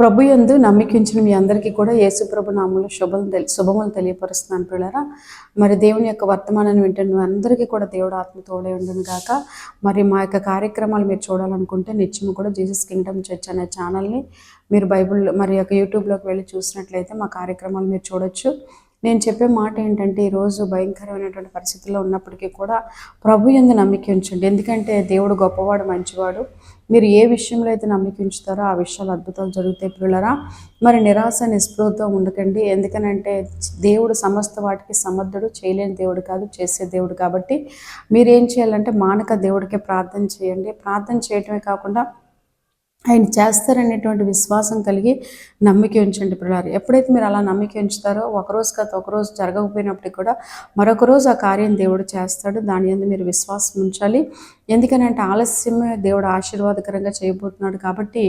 ప్రభుయందు నమ్మికించిన మీ అందరికీ కూడా యేసు ప్రభు నామములో శుభములు తెలియపరుస్తున్నాను పిల్లరా. మరి దేవుని యొక్క వర్తమానాన్ని వింటున్న అందరికీ కూడా దేవుడు ఆత్మ తోడే ఉండును గాక. మరి మా యొక్క కార్యక్రమాలు మీరు చూడాలనుకుంటే నిత్యము కూడా జీసస్ కింగ్డమ్ చర్చ్ అనే ఛానల్ని మీరు బైబిల్ మరి యొక్క యూట్యూబ్లోకి వెళ్ళి చూసినట్లయితే మా కార్యక్రమాలు మీరు చూడొచ్చు. నేను చెప్పే మాట ఏంటంటే, ఈరోజు భయంకరమైనటువంటి పరిస్థితుల్లో ఉన్నప్పటికీ కూడా ప్రభు యందు నమ్మిక ఉంచండి. ఎందుకంటే దేవుడు గొప్పవాడు, మంచివాడు. మీరు ఏ విషయంలో అయితే నమ్మిక ఉంచుతారో ఆ విషయాలు అద్భుతాలు జరుగుతాయి పిల్లరా. మరి నిరాశ నిస్పృహతో ఉండకండి. ఎందుకనంటే దేవుడు సమస్త వాటికి సమర్థుడు, చేయలేని దేవుడు కాదు, చేసే దేవుడు. కాబట్టి మీరు ఏం చేయాలంటే మానక దేవుడికే ప్రార్థన చేయండి. ప్రార్థన చేయటమే కాకుండా ఆయన చేస్తారనేటువంటి విశ్వాసం కలిగి నమ్మిక ఉంచండి పిల్లలు. ఎప్పుడైతే మీరు అలా నమ్మిక ఉంచుతారో ఒకరోజు కాదు, ఒకరోజు జరగకపోయినప్పటికీ కూడా మరొక రోజు ఆ కార్యం దేవుడు చేస్తాడు. దాని యందు మీరు విశ్వాసం ఉంచాలి. ఎందుకనంటే ఆలస్యమే దేవుడు ఆశీర్వాదకరంగా చేయబోతున్నాడు. కాబట్టి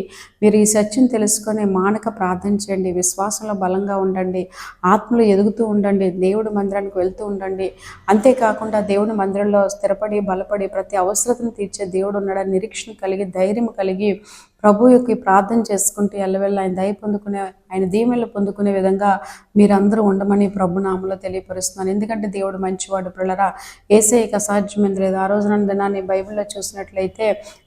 మీరు ఈ సత్యం తెలుసుకొని మానక ప్రార్థన చేయండి, విశ్వాసంలో బలంగా ఉండండి, ఆత్మలో ఎదుగుతూ ఉండండి, దేవుడి మందిరానికి వెళ్తూ ఉండండి. అంతేకాకుండా దేవుని మందిరంలో స్థిరపడి బలపడి ప్రతి అవసరతను తీర్చే దేవుడు ఉన్నాడని నిరీక్షణ కలిగి ధైర్యం కలిగి ప్రభు యొక్క ప్రార్థన చేసుకుంటూ ఎల్లవెల్ల ఆయన దయ పొందుకునే, ఆయన దీవెనలు పొందుకునే విధంగా మీరందరూ ఉండమని ప్రభు నామములో తెలియపరుస్తున్నాను. ఎందుకంటే దేవుడు మంచివాడు పిల్లరా. యేసయ్యకి అసాధ్యమైంది లేదు. ఆ రోజున దినాన్ని బైబిల్లో చూసినట్లయితే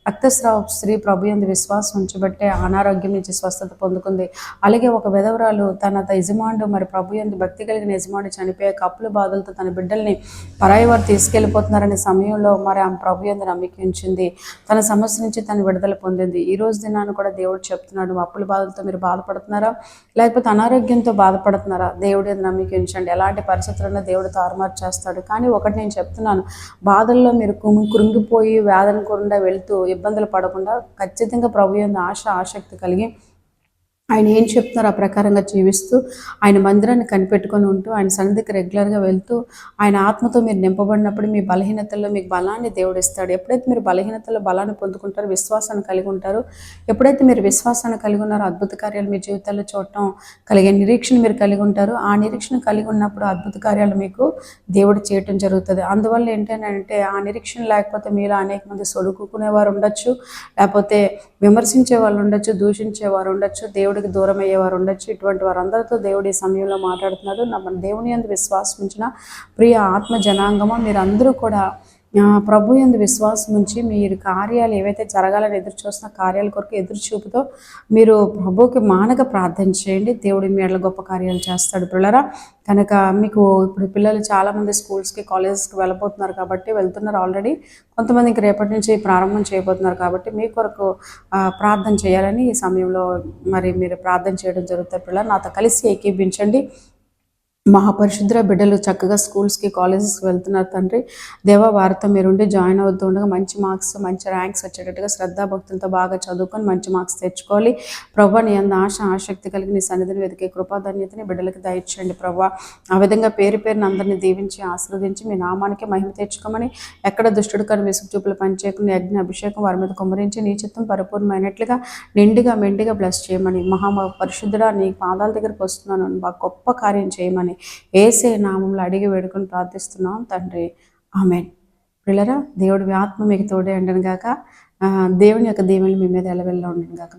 రక్తస్రావ స్త్రీ ప్రభు యందు విశ్వాసం ఉంచబట్టే అనారోగ్యం నుంచి స్వస్థత పొందుకుంది. అలాగే ఒక విధవరాలు తన యజమానుడు మరి ప్రభు యందు భక్తి కలిగిన యజమానుడు చనిపోయాక అప్పుల బాధలతో తన బిడ్డల్ని పరాయి వారు తీసుకెళ్ళిపోతున్నారనే సమయంలో మరి ఆమె ప్రభు యందు నమ్మిక ఉంచింది. తన సమస్య నుంచి తను విడుదల పొందింది. ఈ రోజు దినాన్ని కూడా దేవుడు చెప్తున్నాడు, అప్పుల బాధలతో మీరు బాధపడుతున్నారా, లేకపోతే అనారోగ్యంతో బాధపడుతున్నారా, దేవుడి యందు నమ్మిక ఉంచండి. ఎలాంటి పరిస్థితుల్లో దేవుడు తారుమారు చేస్తాడు. కానీ ఒకటి నేను చెప్తున్నాను, బాధల్లో మీరు కృంగిపోయి వేదన కూడా వెళ్తూ ఇబ్బందులు పడకుండా ఖచ్చితంగా ప్రభు యందు ఆసక్తి కలిగి ఆయన ఏం చెప్తున్నారో ఆ ప్రకారంగా జీవిస్తూ ఆయన మందిరాన్ని కనిపెట్టుకొని ఉంటూ ఆయన సన్నిధికి రెగ్యులర్గా వెళ్తూ ఆయన ఆత్మతో మీరు నింపబడినప్పుడు మీ బలహీనతల్లో మీకు బలాన్ని దేవుడు ఇస్తాడు. ఎప్పుడైతే మీరు బలహీనతల్లో బలాన్ని పొందుకుంటారో, విశ్వాసాన్ని కలిగి ఉంటారో, ఎప్పుడైతే మీరు విశ్వాసాన్ని కలిగి ఉన్నారో అద్భుత కార్యాలు మీ జీవితాల్లో చూడటం కలిగే నిరీక్షణ మీరు కలిగి ఉంటారో, ఆ నిరీక్షణ కలిగి ఉన్నప్పుడు అద్భుత కార్యాలు మీకు దేవుడు చేయటం జరుగుతుంది. అందువల్ల ఏంటంటే ఆ నిరీక్షణ లేకపోతే మీలో అనేక మంది సొడుకునేవారు ఉండొచ్చు, లేకపోతే విమర్శించే వాళ్ళు ఉండొచ్చు, దూషించేవారు ఉండొచ్చు, దేవుడికి దూరం అయ్యేవారు ఉండొచ్చు. ఇటువంటి వారందరితో దేవుడు ఈ సమయంలో మాట్లాడుతున్నాడు. మన దేవుని యందు విశ్వాసం ఉంచిన ప్రియ ఆత్మ జనాంగమా, మీరందరూ కూడా ప్రభు యందు విశ్వాసం ఉంచి మీరు కార్యాలు ఏవైతే జరగాలని ఎదురు చూస్తున్న కార్యాల కొరకు ఎదురు చూపుతో మీరు ప్రభుకి మానక ప్రార్థన చేయండి. దేవుడి మీ ఎడల గొప్ప కార్యాలు చేస్తాడు పిల్లరా. కనుక మీకు ఇప్పుడు పిల్లలు చాలామంది స్కూల్స్కి, కాలేజెస్కి వెళ్ళబోతున్నారు కాబట్టి వెళ్తున్నారు ఆల్రెడీ. కొంతమంది ఇంక రేపటి నుంచి ప్రారంభం చేయబోతున్నారు కాబట్టి మీ కొరకు ప్రార్థన చేయాలని ఈ సమయంలో మరి మీరు ప్రార్థన చేయడం జరుగుతుంది పిల్లలు. నాతో కలిసి ఏకీభించండి. మహాపరిశుద్ర బిడ్డలు చక్కగా స్కూల్స్కి, కాలేజెస్కి వెళ్తున్నారు తండ్రి. దేవా, వారితో మీరుండి జాయిన్ అవుతూ ఉండగా మంచి మార్క్స్, మంచి ర్యాంక్స్ వచ్చేటట్టుగా శ్రద్ధాభక్తులతో బాగా చదువుకొని మంచి మార్క్స్ తెచ్చుకోవాలి. ప్రభా, నీ అంద ఆసక్తి కలిగి నీ సన్నిధిని వెతికే కృపాధన్యతని బిడ్డలకి దయచేయండి ప్రభా. ఆ విధంగా పేరు పేరుని అందరినీ దీవించి ఆశీర్వదించి మీ నామానికి మహిమ తెచ్చుకోమని, ఎక్కడ దుష్టుడు కానీ విసుగు చూపులు పనిచేయకుండా అగ్ని అభిషేకం వారి మీద కుమ్మరించి నీ చిత్తం పరిపూర్ణమైనట్లుగా నిండుగా మెండుగా బ్లెస్ చేయమని, పరిశుద్ధుడా నీ పాదాల దగ్గరికి వస్తున్నాను, బాగా గొప్ప కార్యం చేయమని యేసే నామంలో అడిగి వేడుకొని ప్రార్థిస్తున్నాం తండ్రి. ఆమేన్. పిల్లరా, దేవుడి ఆత్మ మీకు తోడే ఉండను గాక. దేవుని యొక్క దీవెనలు మీ మీద ఎల్లవెల్లా ఉండను గాక.